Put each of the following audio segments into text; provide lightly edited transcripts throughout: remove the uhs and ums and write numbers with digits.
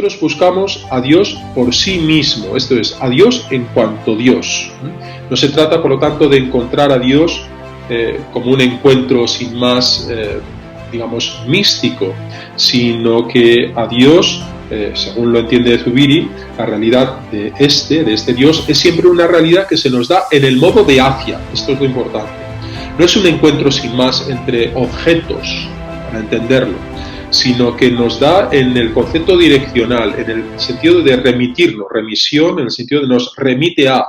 nosotros buscamos a Dios por sí mismo, esto es, a Dios en cuanto Dios. No se trata, por lo tanto, de encontrar a Dios como un encuentro sin más, digamos, místico, sino que a Dios, según lo entiende Zubiri, la realidad de este Dios es siempre una realidad que se nos da en el modo de hacia. Esto es lo importante. No es un encuentro sin más entre objetos, para entenderlo, sino que nos da en el concepto direccional, en el sentido de remitirnos, remisión, en el sentido de nos remite a,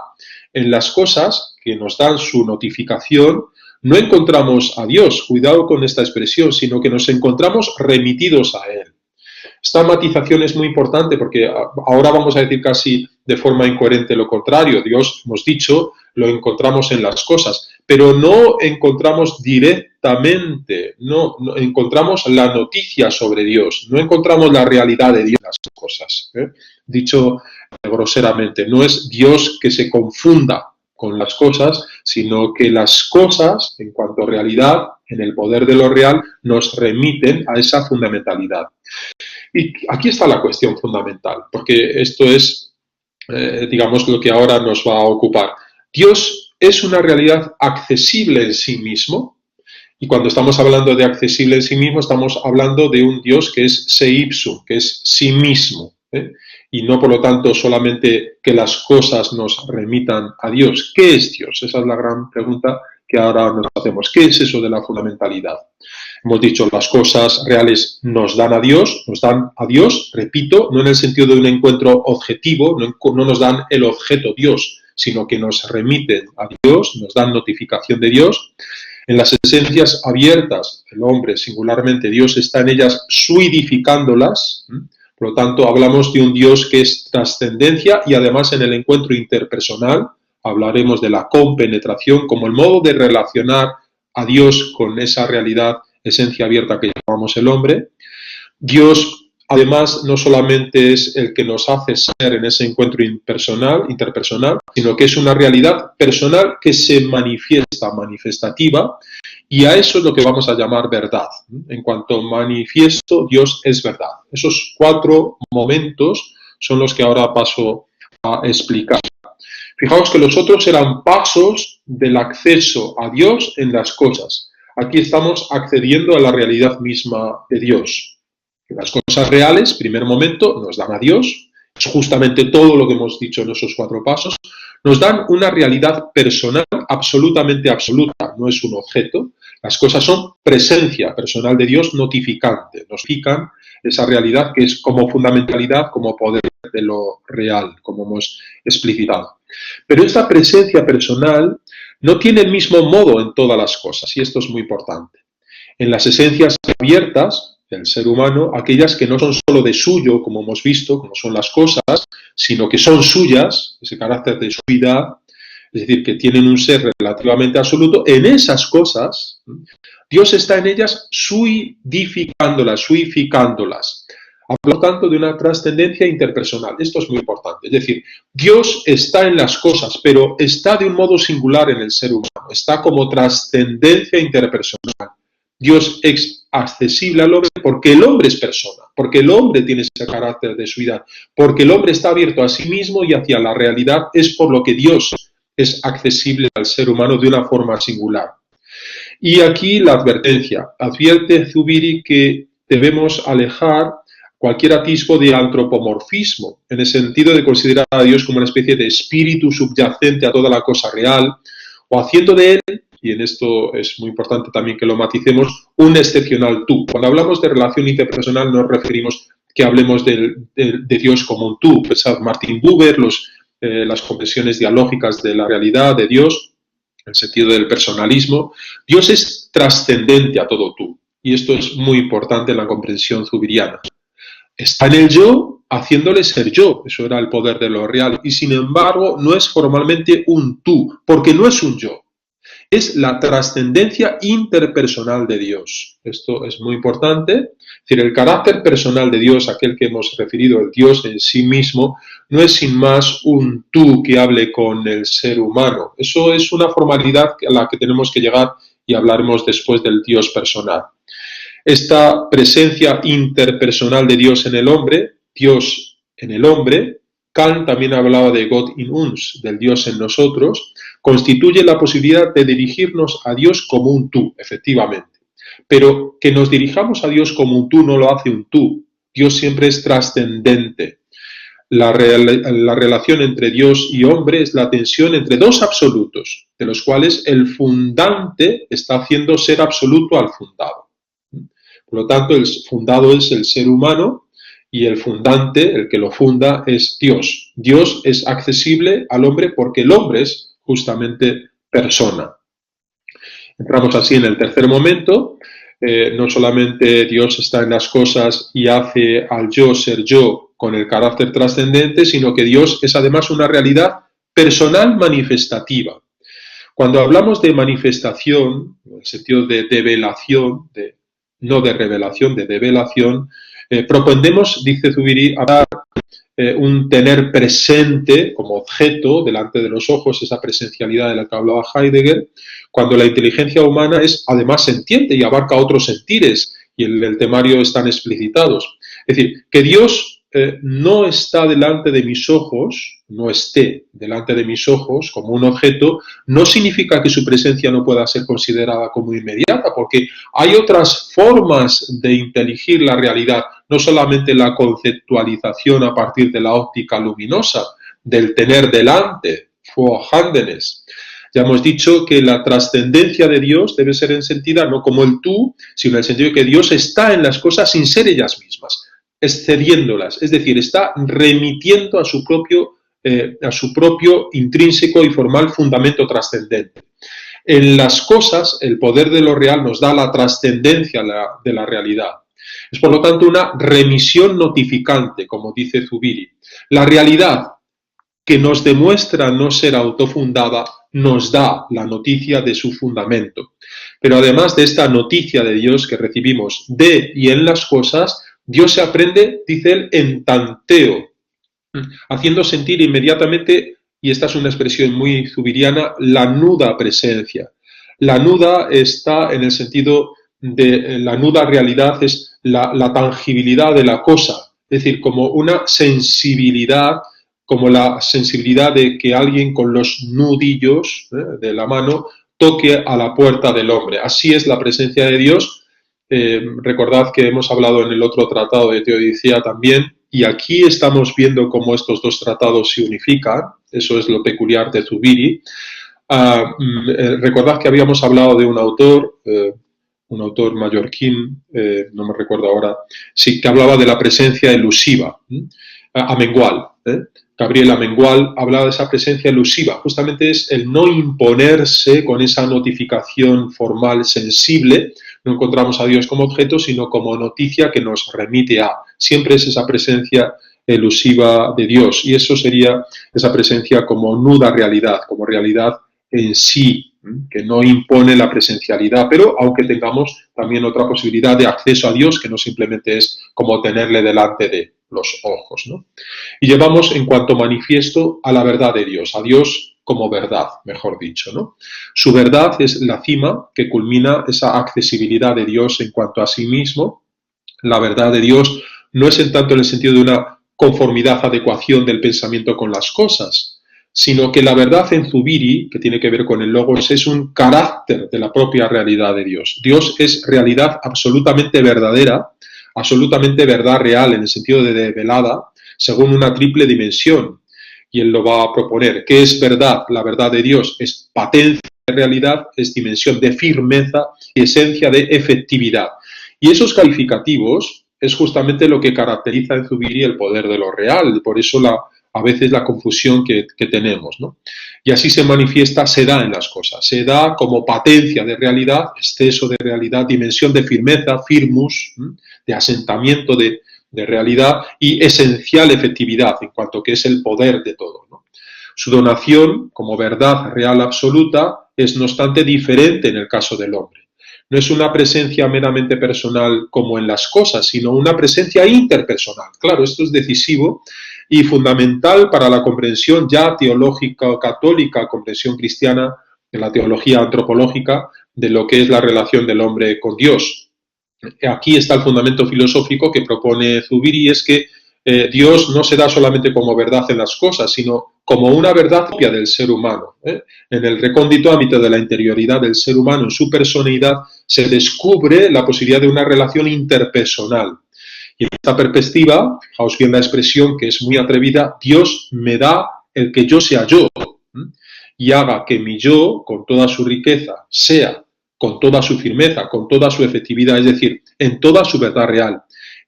en las cosas que nos dan su notificación. No encontramos a Dios, cuidado con esta expresión, sino que nos encontramos remitidos a Él. Esta matización es muy importante porque ahora vamos a decir casi de forma incoherente lo contrario. Dios, hemos dicho, lo encontramos en las cosas, pero no encontramos directamente, no encontramos la noticia sobre Dios, no encontramos la realidad de Dios en las cosas. Dicho groseramente, no es Dios que se confunda con las cosas, sino que las cosas, en cuanto a realidad, en el poder de lo real, nos remiten a esa fundamentalidad. Y aquí está la cuestión fundamental, porque esto es, digamos, lo que ahora nos va a ocupar. Dios es una realidad accesible en sí mismo, y cuando estamos hablando de accesible en sí mismo, estamos hablando de un Dios que es se ipsum, que es sí mismo, y no, por lo tanto, solamente que las cosas nos remitan a Dios. ¿Qué es Dios? Esa es la gran pregunta que ahora nos hacemos. ¿Qué es eso de la fundamentalidad? Hemos dicho, las cosas reales nos dan a Dios, repito, no en el sentido de un encuentro objetivo, no nos dan el objeto Dios, sino que nos remiten a Dios, nos dan notificación de Dios. En las esencias abiertas, el hombre, singularmente, Dios está en ellas suidificándolas. Por lo tanto, hablamos de un Dios que es trascendencia y además en el encuentro interpersonal hablaremos de la compenetración como el modo de relacionar a Dios con esa realidad, esencia abierta que llamamos el hombre. Dios, además, no solamente es el que nos hace ser en ese encuentro interpersonal, sino que es una realidad personal que se manifiesta, manifestativa, y a eso es lo que vamos a llamar verdad. En cuanto manifiesto, Dios es verdad. Esos 4 momentos son los que ahora paso a explicar. Fijaos que los otros eran pasos del acceso a Dios en las cosas. Aquí estamos accediendo a la realidad misma de Dios. Las cosas reales, primer momento, nos dan a Dios. Es justamente todo lo que hemos dicho en esos 4 pasos. Nos dan una realidad personal absolutamente absoluta, no es un objeto. Las cosas son presencia personal de Dios notificante. Notifican esa realidad que es como fundamentalidad, como poder de lo real, como hemos explicitado. Pero esta presencia personal no tiene el mismo modo en todas las cosas, y esto es muy importante. En las esencias abiertas del ser humano, aquellas que no son solo de suyo, como hemos visto, como son las cosas, sino que son suyas, ese carácter de suidad, es decir, que tienen un ser relativamente absoluto, en esas cosas, Dios está en ellas suidificándolas. Hablo tanto de una trascendencia interpersonal. Esto es muy importante. Es decir, Dios está en las cosas, pero está de un modo singular en el ser humano. Está como trascendencia interpersonal. Dios es accesible al hombre porque el hombre es persona, porque el hombre tiene ese carácter de suidad, porque el hombre está abierto a sí mismo y hacia la realidad. Es por lo que Dios es accesible al ser humano de una forma singular. Y aquí la advertencia. Advierte Zubiri que debemos alejar cualquier atisbo de antropomorfismo, en el sentido de considerar a Dios como una especie de espíritu subyacente a toda la cosa real, o haciendo de él, y en esto es muy importante también que lo maticemos, un excepcional tú. Cuando hablamos de relación interpersonal nos referimos que hablemos de Dios como un tú. Pensad Martin Buber, las comprensiones dialógicas de la realidad de Dios, en el sentido del personalismo. Dios es trascendente a todo tú, y esto es muy importante en la comprensión zubiriana. Está en el yo, haciéndole ser yo. Eso era el poder de lo real. Y sin embargo, no es formalmente un tú, porque no es un yo. Es la trascendencia interpersonal de Dios. Esto es muy importante. Es decir, el carácter personal de Dios, aquel que hemos referido, el Dios en sí mismo, no es sin más un tú que hable con el ser humano. Eso es una formalidad a la que tenemos que llegar y hablaremos después del Dios personal. Esta presencia interpersonal de Dios en el hombre Dios en el hombre, Kant también hablaba de Gott in uns, del Dios en nosotros, constituye la posibilidad de dirigirnos a Dios como un tú, efectivamente. Pero que nos dirijamos a Dios como un tú no lo hace un tú. Dios siempre es trascendente. La relación entre Dios y hombre es la tensión entre dos absolutos, de los cuales el fundante está haciendo ser absoluto al fundado. Por lo tanto, el fundado es el ser humano y el fundante, el que lo funda, es Dios. Dios es accesible al hombre porque el hombre es justamente persona. Entramos así en el tercer momento. No solamente Dios está en las cosas y hace al yo ser yo con el carácter trascendente, sino que Dios es además una realidad personal manifestativa. Cuando hablamos de manifestación, en el sentido de develación, no de revelación, de develación, propondemos, dice Zubiri, hablar un tener presente como objeto delante de los ojos, esa presencialidad de la que hablaba Heidegger, cuando la inteligencia humana es además sentiente y abarca otros sentires, y en el temario están explicitados. Es decir, que Dios no está delante de mis ojos, no esté delante de mis ojos como un objeto, no significa que su presencia no pueda ser considerada como inmediata, porque hay otras formas de inteligir la realidad, no solamente la conceptualización a partir de la óptica luminosa, del tener delante, vorhandenes. Ya hemos dicho que la trascendencia de Dios debe ser entendida no como el tú, sino en el sentido de que Dios está en las cosas sin ser ellas mismas, excediéndolas, es decir, está remitiendo a su propio intrínseco y formal fundamento trascendente. En las cosas, el poder de lo real nos da la trascendencia de la realidad. Es por lo tanto una remisión notificante, como dice Zubiri. La realidad que nos demuestra no ser autofundada nos da la noticia de su fundamento. Pero además de esta noticia de Dios que recibimos de y en las cosas, Dios se aprende, dice él, en tanteo, haciendo sentir inmediatamente, y esta es una expresión muy zubiriana, la nuda presencia. La nuda está en el sentido de la nuda realidad, es la tangibilidad de la cosa, es decir, como una sensibilidad, como la sensibilidad de que alguien con los nudillos de la mano toque a la puerta del hombre. Así es la presencia de Dios. Recordad que hemos hablado en el otro tratado de Teodicea también, y aquí estamos viendo cómo estos dos tratados se unifican. Eso es lo peculiar de Zubiri. Recordad que habíamos hablado de un autor mallorquín, no me recuerdo ahora, sí, que hablaba de la presencia elusiva, Amengual. Gabriel Amengual hablaba de esa presencia elusiva, justamente es el no imponerse con esa notificación formal sensible. No encontramos a Dios como objeto, sino como noticia que nos remite a. Siempre es esa presencia elusiva de Dios, y eso sería esa presencia como nuda realidad, como realidad en sí, que no impone la presencialidad, pero aunque tengamos también otra posibilidad de acceso a Dios, que no simplemente es como tenerle delante de los ojos, ¿no? Y llevamos en cuanto manifiesto a la verdad de Dios, a Dios como verdad, mejor dicho, ¿no? Su verdad es la cima que culmina esa accesibilidad de Dios en cuanto a sí mismo. La verdad de Dios no es en tanto en el sentido de una conformidad, adecuación del pensamiento con las cosas, sino que la verdad en Zubiri, que tiene que ver con el logos, es un carácter de la propia realidad de Dios. Dios es realidad absolutamente verdadera, absolutamente verdad real en el sentido de develada, según una triple dimensión. Y él lo va a proponer. ¿Qué es verdad? La verdad de Dios es patencia de realidad, es dimensión de firmeza y esencia de efectividad. Y esos calificativos es justamente lo que caracteriza en Zubiri el poder de lo real. Por eso a veces la confusión que tenemos, ¿no? Y así se manifiesta, se da en las cosas. Se da como patencia de realidad, exceso de realidad, dimensión de firmeza, firmus, de asentamiento de realidad y esencial efectividad, en cuanto que es el poder de todo, ¿no? Su donación, como verdad real absoluta, es no obstante diferente en el caso del hombre. No es una presencia meramente personal como en las cosas, sino una presencia interpersonal. Claro, esto es decisivo y fundamental para la comprensión ya teológica o católica, comprensión cristiana de la teología antropológica de lo que es la relación del hombre con Dios. Aquí está el fundamento filosófico que propone Zubiri, es que Dios no se da solamente como verdad en las cosas, sino como una verdad propia del ser humano. En el recóndito ámbito de la interioridad del ser humano, en su personalidad, se descubre la posibilidad de una relación interpersonal. Y en esta perspectiva, fijaos bien la expresión que es muy atrevida, Dios me da el que yo sea yo, y haga que mi yo, con toda su riqueza, sea con toda su firmeza, con toda su efectividad, es decir, en toda su verdad real.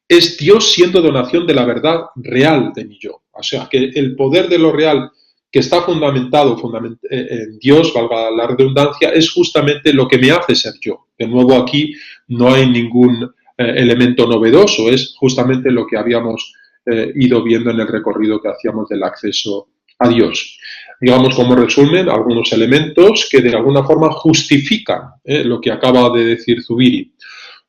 Es Dios siendo donación de la verdad real de mi yo. O sea, que el poder de lo real que está fundamentado en Dios, valga la redundancia, es justamente lo que me hace ser yo. De nuevo, aquí no hay ningún elemento novedoso, es justamente lo que habíamos ido viendo en el recorrido que hacíamos del acceso a Dios. Digamos, como resumen, algunos elementos que de alguna forma justifican lo que acaba de decir Zubiri.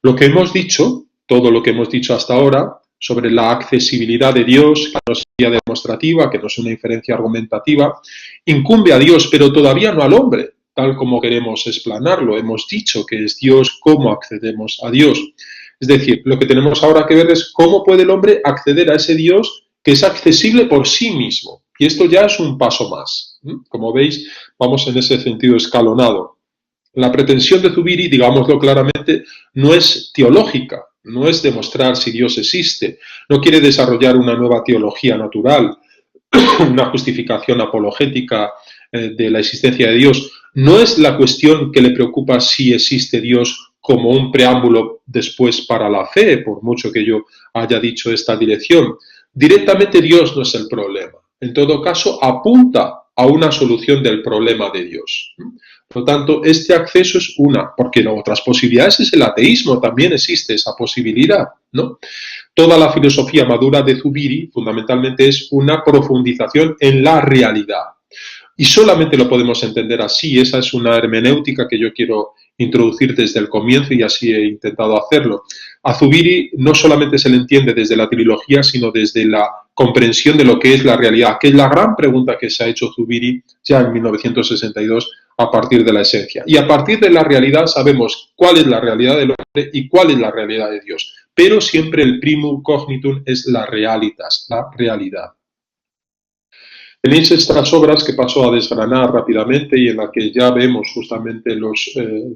Lo que hemos dicho, todo lo que hemos dicho hasta ahora, sobre la accesibilidad de Dios, que no es una demostrativa, que no es una inferencia argumentativa, incumbe a Dios, pero todavía no al hombre, tal como queremos explanarlo. Hemos dicho que es Dios, cómo accedemos a Dios. Es decir, lo que tenemos ahora que ver es cómo puede el hombre acceder a ese Dios que es accesible por sí mismo. Y esto ya es un paso más. Como veis, vamos en ese sentido escalonado. La pretensión de Zubiri, digámoslo claramente, no es teológica, no es demostrar si Dios existe, no quiere desarrollar una nueva teología natural, una justificación apologética de la existencia de Dios. No es la cuestión que le preocupa si existe Dios como un preámbulo después para la fe, por mucho que yo haya dicho esta dirección. Directamente Dios no es el problema. En todo caso, apunta a una solución del problema de Dios. Por lo tanto, este acceso es una, porque otras posibilidades es el ateísmo, también existe esa posibilidad, ¿no? Toda la filosofía madura de Zubiri fundamentalmente es una profundización en la realidad. Y solamente lo podemos entender así, esa es una hermenéutica que yo quiero introducir desde el comienzo y así he intentado hacerlo. A Zubiri no solamente se le entiende desde la trilogía, sino desde la comprensión de lo que es la realidad, que es la gran pregunta que se ha hecho Zubiri ya en 1962 a partir de la esencia. Y a partir de la realidad sabemos cuál es la realidad del hombre y cuál es la realidad de Dios. Pero siempre el primum cognitum es la realitas, la realidad. Tenéis estas obras que paso a desgranar rápidamente y en la que ya vemos justamente los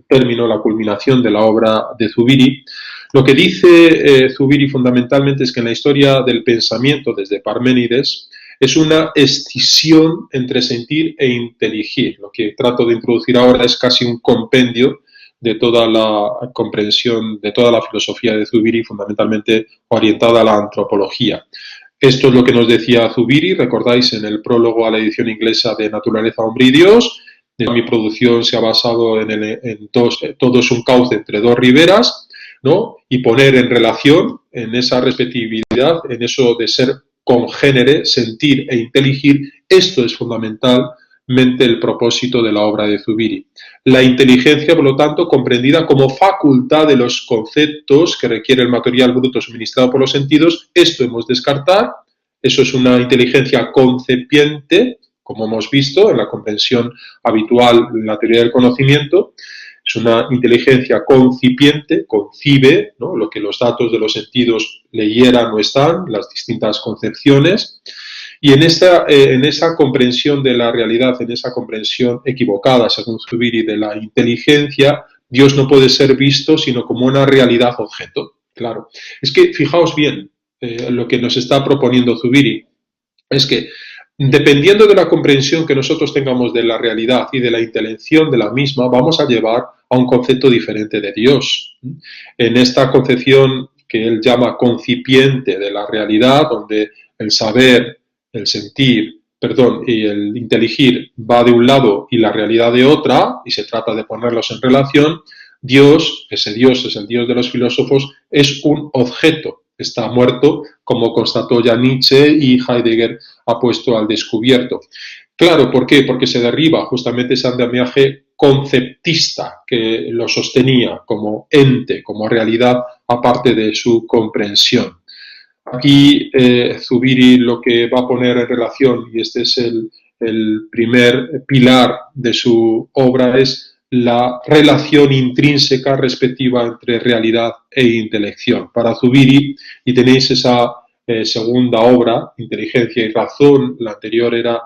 términos, la culminación de la obra de Zubiri. Lo que dice Zubiri fundamentalmente es que en la historia del pensamiento desde Parménides es una escisión entre sentir e inteligir. Lo que trato de introducir ahora es casi un compendio de toda la comprensión, de toda la filosofía de Zubiri, fundamentalmente orientada a la antropología. Esto es lo que nos decía Zubiri, recordáis, en el prólogo a la edición inglesa de Naturaleza, Hombre y Dios. Mi producción se ha basado en todo es un cauce entre dos riberas, ¿no? Y poner en relación, en esa respectividad, en eso de ser congénere, sentir e inteligir, esto es fundamentalmente el propósito de la obra de Zubiri. La inteligencia, por lo tanto, comprendida como facultad de los conceptos que requiere el material bruto suministrado por los sentidos, esto hemos de descartar, eso es una inteligencia concepiente, como hemos visto en la comprensión habitual en la teoría del conocimiento, es una inteligencia concipiente, concibe, ¿no? Lo que los datos de los sentidos le hieran o están, las distintas concepciones. Y en esa comprensión de la realidad, en esa comprensión equivocada, según Zubiri, de la inteligencia, Dios no puede ser visto sino como una realidad objeto. Claro. Es que, fijaos bien, lo que nos está proponiendo Zubiri es que, dependiendo de la comprensión que nosotros tengamos de la realidad y de la intelección de la misma, vamos a llevar a un concepto diferente de Dios. En esta concepción que él llama concipiente de la realidad, donde el saber, el sentir, y el inteligir va de un lado y la realidad de otra, y se trata de ponerlos en relación, Dios, ese Dios es el Dios de los filósofos, es un objeto, está muerto, como constató ya Nietzsche y Heidegger ha puesto al descubierto. Claro, ¿por qué? Porque se derriba justamente ese andamiaje conceptista que lo sostenía como ente, como realidad, aparte de su comprensión. Aquí Zubiri lo que va a poner en relación, y este es el primer pilar de su obra, es la relación intrínseca respectiva entre realidad e intelección. Para Zubiri, y tenéis esa segunda obra, inteligencia y razón. La anterior era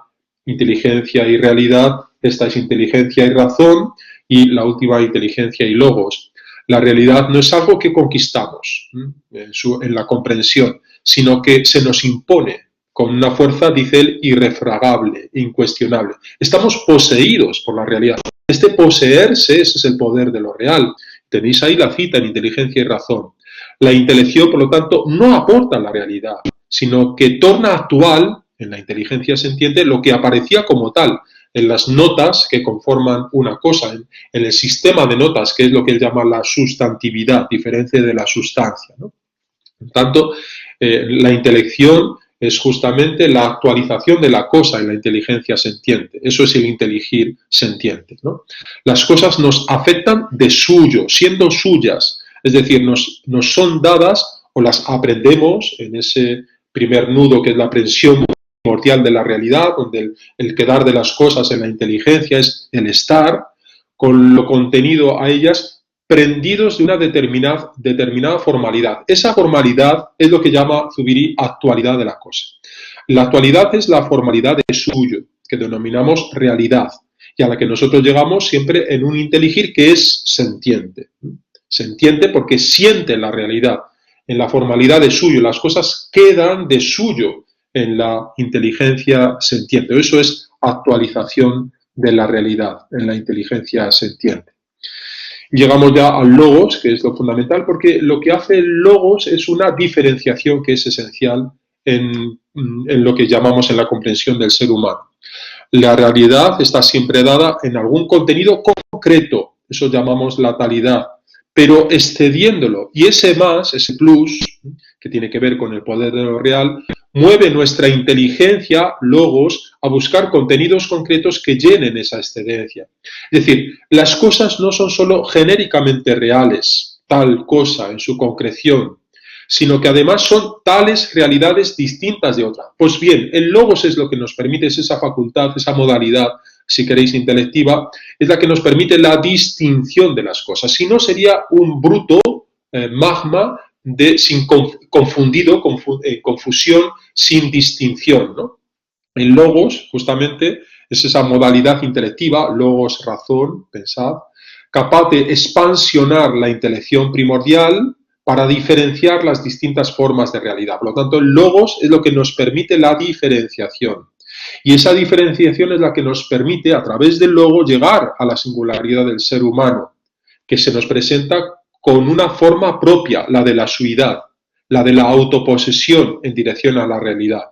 inteligencia y realidad, esta es inteligencia y razón, y la última, inteligencia y logos. La realidad no es algo que conquistamos en la comprensión, sino que se nos impone con una fuerza, dice él, irrefragable, incuestionable. Estamos poseídos por la realidad. Este poseerse, ese es el poder de lo real. Tenéis ahí la cita en inteligencia y razón. La intelección, por lo tanto, no aporta la realidad, sino que torna actual, en la inteligencia sentiente, lo que aparecía como tal, en las notas que conforman una cosa, en el sistema de notas, que es lo que él llama la sustantividad, diferente de la sustancia, ¿no? Por tanto, la intelección es justamente la actualización de la cosa en la inteligencia sentiente. Eso es el inteligir sentiente, ¿no? Las cosas nos afectan de suyo, siendo suyas, es decir, nos son dadas o las aprendemos en ese primer nudo que es la aprensión primordial de la realidad, donde el quedar de las cosas en la inteligencia es el estar, con lo contenido a ellas, prendidos de una determinada formalidad. Esa formalidad es lo que llama Zubiri actualidad de la cosa. La actualidad es la formalidad de suyo, que denominamos realidad, y a la que nosotros llegamos siempre en un inteligir que es sentiente. Sentiente porque siente la realidad, en la formalidad de suyo. Las cosas quedan de suyo en la inteligencia sentiente. Eso es actualización de la realidad en la inteligencia sentiente. Llegamos ya al logos, que es lo fundamental, porque lo que hace el logos es una diferenciación que es esencial en lo que llamamos en la comprensión del ser humano. La realidad está siempre dada en algún contenido concreto, eso llamamos la talidad, pero excediéndolo. Y ese más, ese plus, que tiene que ver con el poder de lo real, mueve nuestra inteligencia, logos, a buscar contenidos concretos que llenen esa excedencia. Es decir, las cosas no son solo genéricamente reales, tal cosa en su concreción, sino que además son tales realidades distintas de otra. Pues bien, el logos es lo que nos permite, es esa facultad, esa modalidad, si queréis, intelectiva, es la que nos permite la distinción de las cosas. Si no, sería un bruto magma confusión, sin distinción, ¿no? El logos, justamente, es esa modalidad intelectiva, logos, razón, pensad, capaz de expansionar la intelección primordial para diferenciar las distintas formas de realidad. Por lo tanto, el logos es lo que nos permite la diferenciación. Y esa diferenciación es la que nos permite, a través del logo, llegar a la singularidad del ser humano, que se nos presenta con una forma propia, la de la suidad, la de la autoposesión en dirección a la realidad.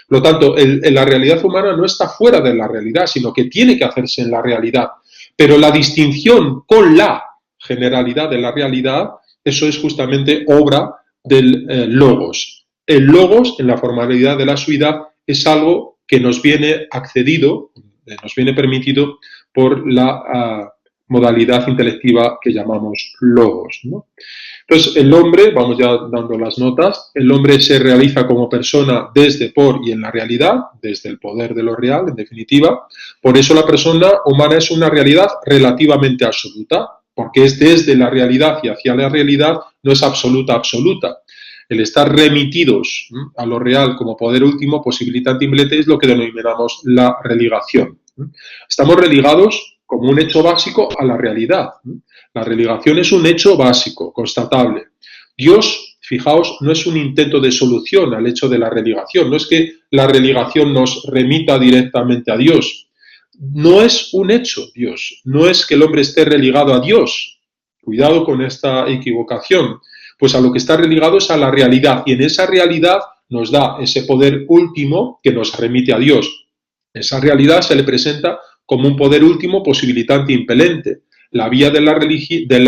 Por lo tanto, la realidad humana no está fuera de la realidad, sino que tiene que hacerse en la realidad. Pero la distinción con la generalidad de la realidad, eso es justamente obra del logos. El logos, en la formalidad de la suidad, es algo que nos viene accedido, nos viene permitido por la modalidad intelectiva que llamamos logos, ¿no? Entonces, el hombre, vamos ya dando las notas, el hombre se realiza como persona desde, por y en la realidad, desde el poder de lo real, en definitiva. Por eso la persona humana es una realidad relativamente absoluta, porque es desde la realidad y hacia la realidad, no es absoluta. El estar remitidos a lo real como poder último, posibilitante impelente, es lo que denominamos la religación. Estamos religados como un hecho básico a la realidad. La religación es un hecho básico, constatable. Dios, fijaos, no es un intento de solución al hecho de la religación, no es que la religación nos remita directamente a Dios. No es un hecho, Dios, no es que el hombre esté religado a Dios. Cuidado con esta equivocación. Pues a lo que está religado es a la realidad, y en esa realidad nos da ese poder último que nos remite a Dios. Esa realidad se le presenta como un poder último posibilitante e impelente. La vía de la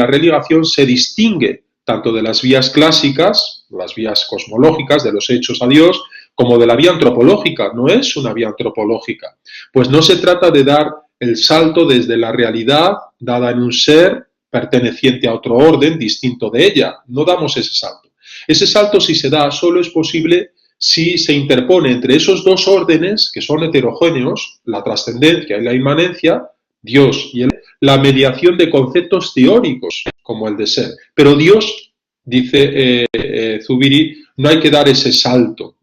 religación se distingue tanto de las vías clásicas, las vías cosmológicas, de los hechos a Dios, como de la vía antropológica. No es una vía antropológica. Pues no se trata de dar el salto desde la realidad dada en un ser perteneciente a otro orden distinto de ella. No damos ese salto. Ese salto, si se da, solo es posible si se interpone entre esos dos órdenes, que son heterogéneos, la trascendencia y la inmanencia, Dios y la mediación de conceptos teóricos, como el de ser. Pero Dios, dice Zubiri, no hay que dar ese salto.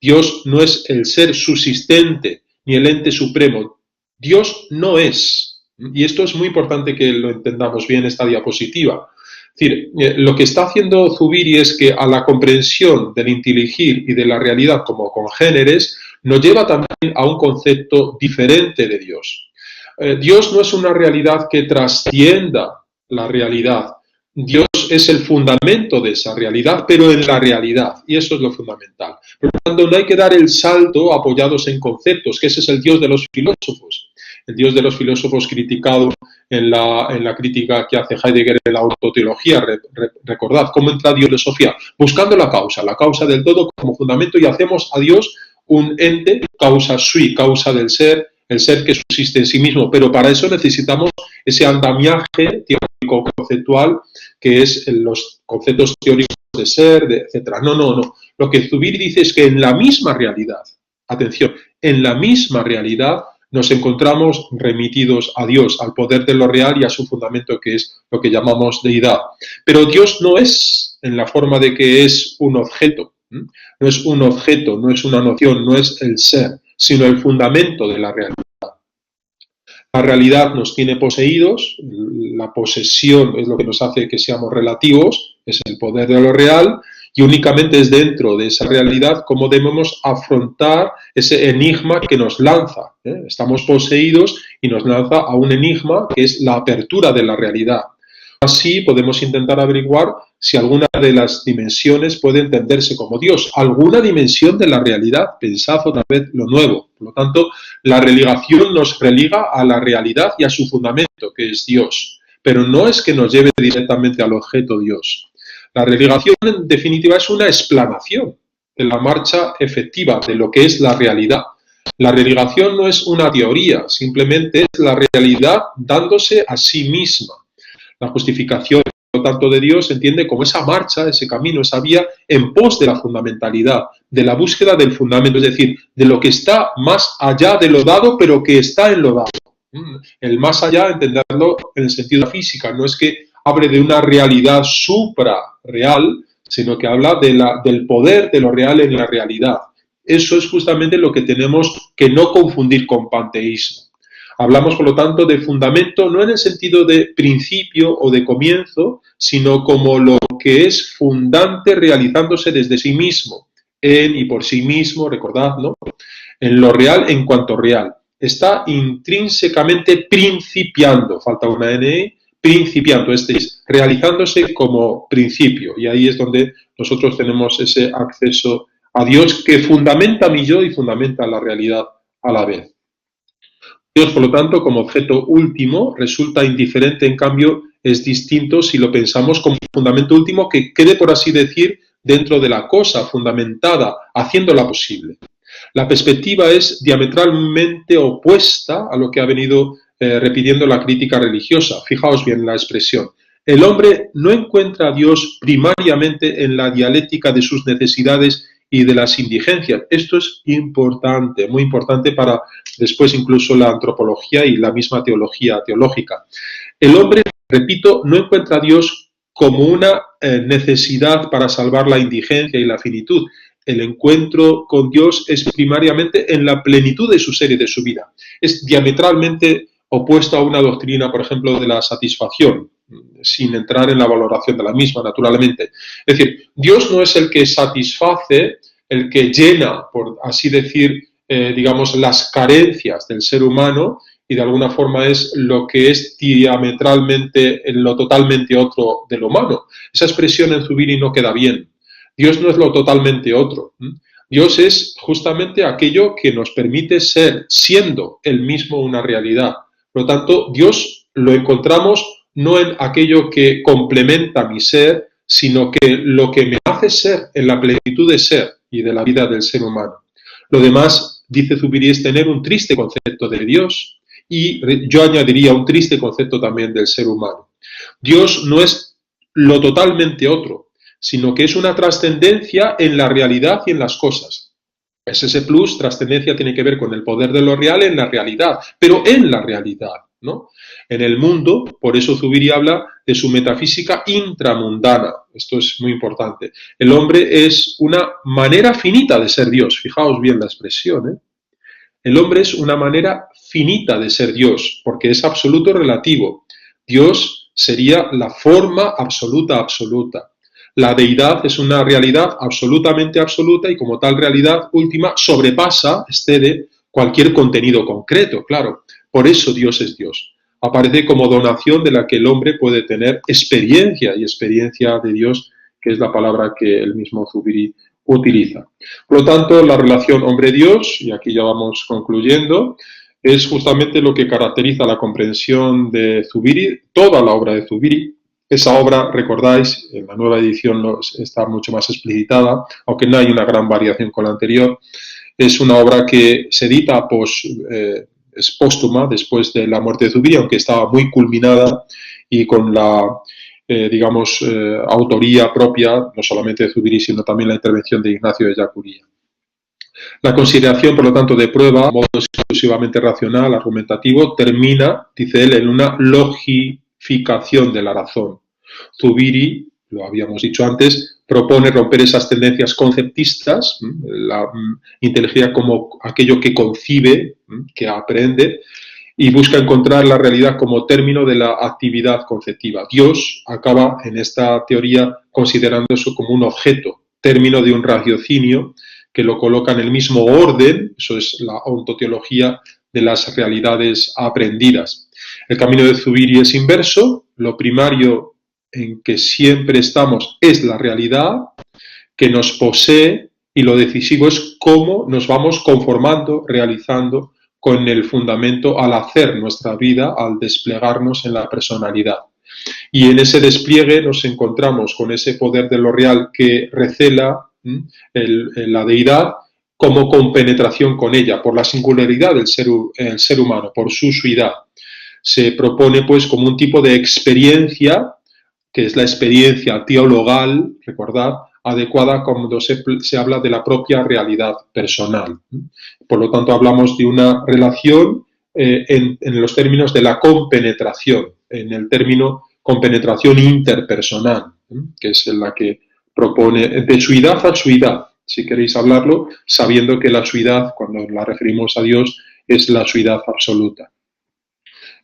Dios no es el ser subsistente ni el ente supremo. Dios no es. Y esto es muy importante que lo entendamos bien, esta diapositiva. Es decir, lo que está haciendo Zubiri es que a la comprensión del inteligir y de la realidad como congéneres nos lleva también a un concepto diferente de Dios. Dios no es una realidad que trascienda la realidad. Dios es el fundamento de esa realidad, pero en la realidad, y eso es lo fundamental. Por lo tanto, no hay que dar el salto apoyados en conceptos, que ese es el Dios de los filósofos. El Dios de los filósofos criticado en la crítica que hace Heidegger en la autoteología. Recordad cómo entra Dios en Sofía, buscando la causa del todo como fundamento, y hacemos a Dios un ente, causa sui, causa del ser, el ser que subsiste en sí mismo, pero para eso necesitamos ese andamiaje teórico conceptual que es los conceptos teóricos de ser, etc. No. Lo que Zubiri dice es que en la misma realidad, atención, en la misma realidad nos encontramos remitidos a Dios, al poder de lo real y a su fundamento, que es lo que llamamos deidad. Pero Dios no es en la forma de que es un objeto, no es un objeto, no es una noción, no es el ser, sino el fundamento de la realidad. La realidad nos tiene poseídos, la posesión es lo que nos hace que seamos relativos, es el poder de lo real, y únicamente es dentro de esa realidad cómo debemos afrontar ese enigma que nos lanza. Estamos poseídos y nos lanza a un enigma que es la apertura de la realidad. Así podemos intentar averiguar si alguna de las dimensiones puede entenderse como Dios, alguna dimensión de la realidad. Pensad otra vez lo nuevo. Por lo tanto, la religación nos religa a la realidad y a su fundamento, que es Dios. Pero no es que nos lleve directamente al objeto Dios. La religación, en definitiva, es una explanación de la marcha efectiva de lo que es la realidad. La religación no es una teoría, simplemente es la realidad dándose a sí misma. La justificación, por lo tanto, de Dios se entiende como esa marcha, ese camino, esa vía en pos de la fundamentalidad, de la búsqueda del fundamento, es decir, de lo que está más allá de lo dado, pero que está en lo dado. El más allá, entenderlo en el sentido de la física, no es que hable de una realidad suprarreal, sino que habla del poder de lo real en la realidad. Eso es justamente lo que tenemos que no confundir con panteísmo. Hablamos, por lo tanto, de fundamento no en el sentido de principio o de comienzo, sino como lo que es fundante realizándose desde sí mismo, en y por sí mismo, recordad, ¿no? En lo real en cuanto real. Está intrínsecamente principiando, falta una N, principiando, realizándose como principio. Y ahí es donde nosotros tenemos ese acceso a Dios que fundamenta mi yo y fundamenta la realidad a la vez. Dios, por lo tanto, como objeto último, resulta indiferente, en cambio, es distinto si lo pensamos como fundamento último que quede, por así decir, dentro de la cosa fundamentada, haciéndola posible. La perspectiva es diametralmente opuesta a lo que ha venido repitiendo la crítica religiosa. Fijaos bien la expresión. El hombre no encuentra a Dios primariamente en la dialéctica de sus necesidades y de las indigencias. Esto es importante, muy importante para después incluso la antropología y la misma teología teológica. El hombre, repito, no encuentra a Dios como una necesidad para salvar la indigencia y la finitud. El encuentro con Dios es primariamente en la plenitud de su ser y de su vida. Es diametralmente opuesto a una doctrina, por ejemplo, de la satisfacción, sin entrar en la valoración de la misma, naturalmente. Es decir, Dios no es el que satisface, el que llena, por así decir, digamos, las carencias del ser humano, y de alguna forma es lo que es diametralmente, en lo totalmente otro del humano. Esa expresión en Zubiri no queda bien. Dios no es lo totalmente otro. Dios es justamente aquello que nos permite ser, siendo él mismo una realidad. Por lo tanto, Dios lo encontramos no en aquello que complementa mi ser, sino que lo que me hace ser en la plenitud de ser y de la vida del ser humano. Lo demás, dice Zubiri, es tener un triste concepto de Dios, y yo añadiría un triste concepto también del ser humano. Dios no es lo totalmente otro, sino que es una trascendencia en la realidad y en las cosas. Ese plus, trascendencia, tiene que ver con el poder de lo real en la realidad, pero en la realidad, ¿no? En el mundo, por eso Zubiri habla de su metafísica intramundana, Esto es muy importante. El hombre es una manera finita de ser Dios. Fijaos bien la expresión, ¿eh? El hombre es una manera finita de ser Dios, porque es absoluto relativo. Dios sería la forma absoluta absoluta. La deidad es una realidad absolutamente absoluta y como tal realidad última sobrepasa, excede cualquier contenido concreto, claro. Por eso Dios es Dios. Aparece como donación de la que el hombre puede tener experiencia y experiencia de Dios, que es la palabra que el mismo Zubiri utiliza. Por lo tanto, la relación hombre-Dios, y aquí ya vamos concluyendo, es justamente lo que caracteriza la comprensión de Zubiri, toda la obra de Zubiri. Esa obra, recordáis, en la nueva edición está mucho más explicitada, aunque no hay una gran variación con la anterior. Es una obra que se edita es póstuma después de la muerte de Zubiri, aunque estaba muy culminada y con la autoría propia, no solamente de Zubiri, sino también la intervención de Ignacio de Ellacuría. La consideración, por lo tanto, de prueba, de modo exclusivamente racional, argumentativo, termina, dice él, en una logificación de la razón. Zubiri, lo habíamos dicho antes, propone romper esas tendencias conceptistas, la inteligencia como aquello que concibe, que aprende, y busca encontrar la realidad como término de la actividad conceptiva. Dios acaba en esta teoría considerando eso como un objeto, término de un raciocinio que lo coloca en el mismo orden, eso es la ontoteología de las realidades aprendidas. El camino de Zubiri es inverso, lo primario en que siempre estamos es la realidad que nos posee y lo decisivo es cómo nos vamos conformando, realizando con el fundamento al hacer nuestra vida, al desplegarnos en la personalidad. Y en ese despliegue nos encontramos con ese poder de lo real que recela la deidad como compenetración con ella, por la singularidad del ser humano, por su suidad. Se propone pues como un tipo de experiencia, que es la experiencia teologal, recordad, adecuada cuando se habla de la propia realidad personal. Por lo tanto, hablamos de una relación en los términos de la compenetración, en el término compenetración interpersonal, que es la que propone de suidad a suidad, si queréis hablarlo, sabiendo que la suidad, cuando la referimos a Dios, es la suidad absoluta.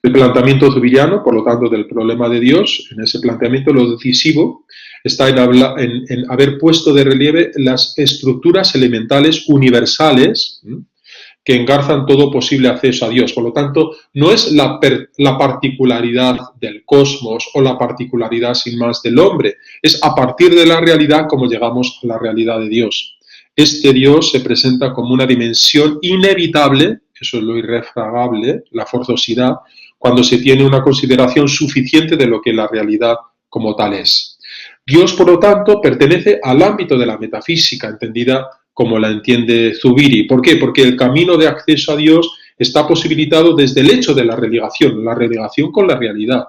El planteamiento zubiriano, por lo tanto, del problema de Dios, en ese planteamiento lo decisivo está en haber puesto de relieve las estructuras elementales universales que engarzan todo posible acceso a Dios. Por lo tanto, no es la particularidad del cosmos o la particularidad sin más del hombre, es a partir de la realidad como llegamos a la realidad de Dios. Este Dios se presenta como una dimensión inevitable, eso es lo irrefragable, la forzosidad, cuando se tiene una consideración suficiente de lo que la realidad como tal es. Dios, por lo tanto, pertenece al ámbito de la metafísica, entendida como la entiende Zubiri. ¿Por qué? Porque el camino de acceso a Dios está posibilitado desde el hecho de la relegación con la realidad,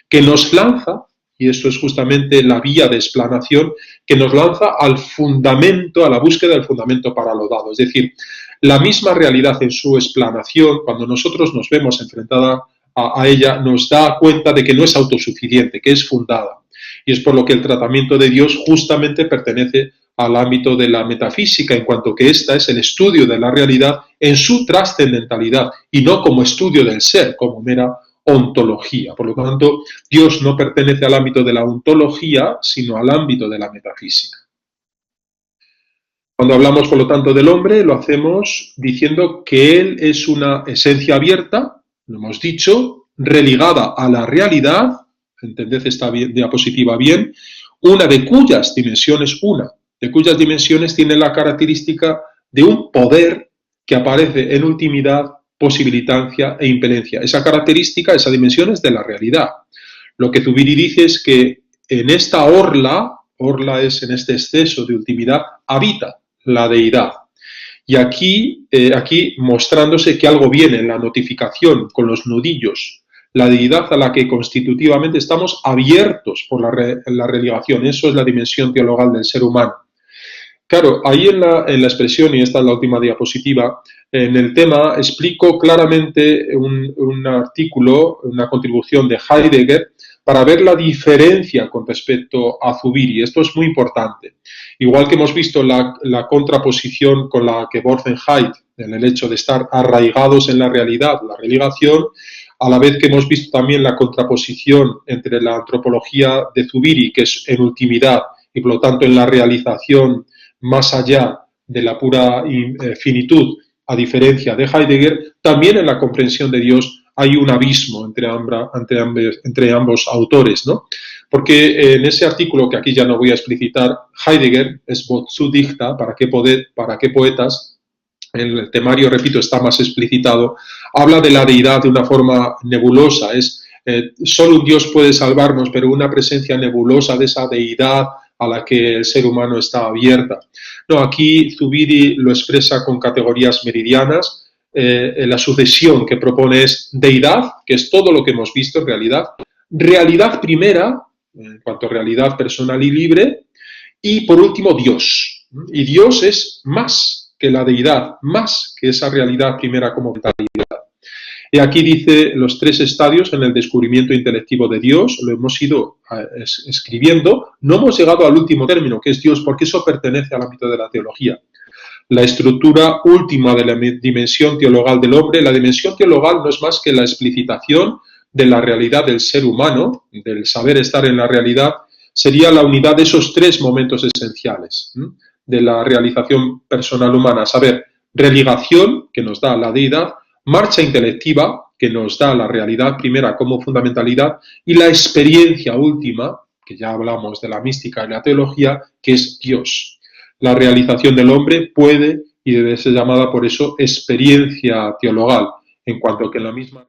que nos lanza, y esto es justamente la vía de explanación, que nos lanza al fundamento, a la búsqueda del fundamento para lo dado. Es decir, la misma realidad en su explanación, cuando nosotros nos vemos enfrentada a ella, nos da cuenta de que no es autosuficiente, que es fundada. Y es por lo que el tratamiento de Dios justamente pertenece al ámbito de la metafísica, en cuanto que esta es el estudio de la realidad en su trascendentalidad y no como estudio del ser, como mera ontología. Por lo tanto, Dios no pertenece al ámbito de la ontología, sino al ámbito de la metafísica. Cuando hablamos, por lo tanto, del hombre, lo hacemos diciendo que él es una esencia abierta, lo hemos dicho, religada a la realidad, entended esta diapositiva bien, de cuyas dimensiones tiene la característica de un poder que aparece en ultimidad, posibilitancia e impelencia. Esa característica, esa dimensión es de la realidad. Lo que Zubiri dice es que en esta orla es en este exceso de ultimidad, habita la deidad. Y aquí mostrándose que algo viene en la notificación con los nudillos, la deidad a la que constitutivamente estamos abiertos por la relegación. Eso es la dimensión teologal del ser humano. Claro, ahí en la expresión, y esta es la última diapositiva, en el tema explico claramente un artículo, una contribución de Heidegger, para ver la diferencia con respecto a Zubiri. Esto es muy importante. Igual que hemos visto la contraposición con la que Borzenheit, en el hecho de estar arraigados en la realidad, la religación, a la vez que hemos visto también la contraposición entre la antropología de Zubiri, que es en ultimidad y por lo tanto en la realización más allá de la pura finitud, a diferencia de Heidegger, también en la comprensión de Dios hay un abismo entre ambos autores, ¿no? Porque en ese artículo, que aquí ya no voy a explicitar, Heidegger es Wozu Dichter, ¿para qué poetas? En el temario, repito, está más explicitado, habla de la deidad de una forma nebulosa, solo un Dios puede salvarnos, pero una presencia nebulosa de esa deidad a la que el ser humano está abierta. No, aquí Zubiri lo expresa con categorías meridianas. La sucesión que propone es deidad, que es todo lo que hemos visto en realidad, realidad primera, en cuanto a realidad personal y libre, y por último Dios. Y Dios es más que la deidad, más que esa realidad primera como mentalidad. Y aquí dice los 3 estadios en el descubrimiento intelectivo de Dios, lo hemos ido escribiendo, no hemos llegado al último término, que es Dios, porque eso pertenece al ámbito de la teología. La estructura última de la dimensión teologal del hombre, la dimensión teologal no es más que la explicitación de la realidad del ser humano, del saber estar en la realidad, sería la unidad de esos 3 momentos esenciales de la realización personal humana, saber, religación, que nos da la deidad, marcha intelectiva, que nos da la realidad primera como fundamentalidad, y la experiencia última, que ya hablamos de la mística y la teología, que es Dios. La realización del hombre puede y debe ser llamada por eso experiencia teologal, en cuanto que en la misma